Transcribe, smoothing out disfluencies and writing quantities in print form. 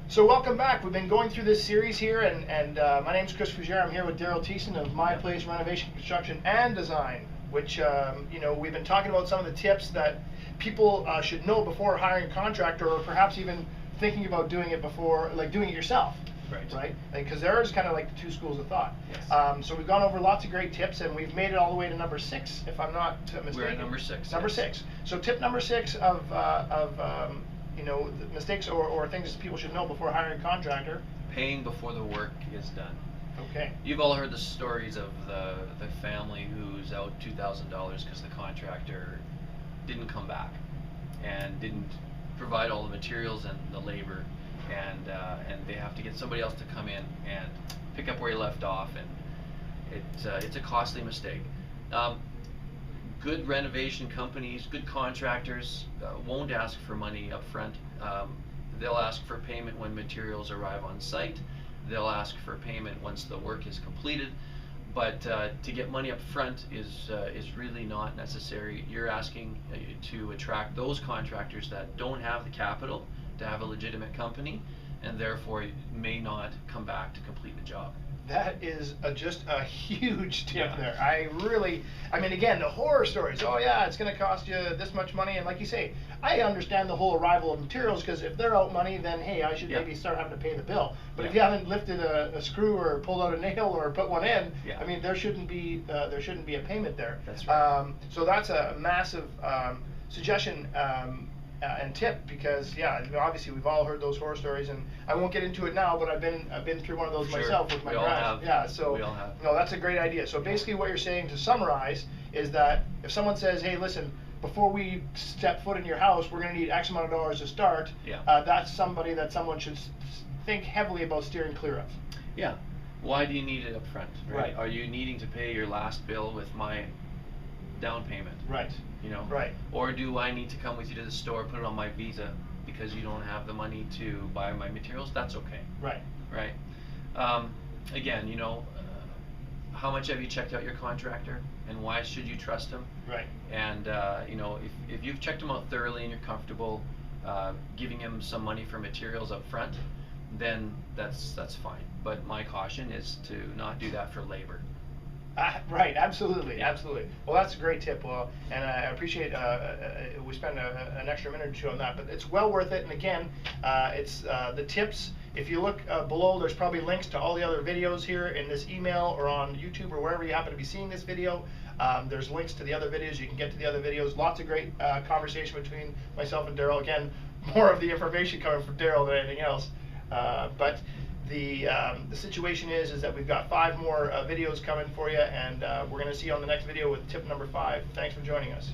So welcome back. We've been going through this series here, and my name's Chris Fougere. I'm here with Derryl Theissen of My Place Renovation, Construction, and Design, which we've been talking about some of the tips that people should know before hiring a contractor, or perhaps even thinking about doing it before, like doing it yourself. Right? Because there's kind of like the two schools of thought. Yes. So we've gone over lots of great tips, and we've made it all the way to number 6, if I'm not mistaken. We're at number 6. Number 6. So tip number 6 of the mistakes or things people should know before hiring a contractor. Paying before the work is done. Okay. You've all heard the stories of the family who's out $2,000 because the contractor didn't come back and didn't provide all the materials and the labor, and they have to get somebody else to come in and pick up where he left off, and it's a costly mistake. Good renovation companies, good contractors won't ask for money up front. They'll ask for payment when materials arrive on site. They'll ask for payment once the work is completed. But to get money up front is really not necessary. You're asking to attract those contractors that don't have the capital to have a legitimate company, and therefore may not come back to complete the job. That is just a huge tip there. I mean, again, the horror stories. Oh yeah, it's going to cost you this much money, and like you say, I understand the whole arrival of materials, because if they're out money, then hey, I should maybe start having to pay the bill. But if you haven't lifted a screw or pulled out a nail or put one in, I mean, there shouldn't be a payment there. That's right. So that's a massive suggestion. And tip, because obviously we've all heard those horror stories, and I won't get into it now, but I've been through one of those myself with my garage. Yeah, so we all have. No, that's a great idea. So basically what you're saying, to summarize, is that if someone says, hey, listen, before we step foot in your house, we're going to need X amount of dollars to start, that's somebody that someone should think heavily about steering clear of. Yeah. Why do you need it up front? Right. Are you needing to pay your last bill with my down payment? Right. You know? Right. Or do I need to come with you to the store, put it on my Visa because you don't have the money to buy my materials? That's okay. Right. Right. Again, how much have you checked out your contractor, and why should you trust him? Right. And if you've checked him out thoroughly and you're comfortable giving him some money for materials up front, then that's fine. But my caution is to not do that for labor. Right, absolutely, absolutely. Well, that's a great tip. Well, and I appreciate we spend an extra minute or two on that, but it's well worth it. And again, it's the tips. If you look below, there's probably links to all the other videos here in this email, or on YouTube, or wherever you happen to be seeing this video. There's links to the other videos. You can get to the other videos. Lots of great conversation between myself and Derryl. Again, more of the information coming from Derryl than anything else. But the situation is that we've got 5 more videos coming for you, and we're going to see you on the next video with tip number 5. Thanks for joining us.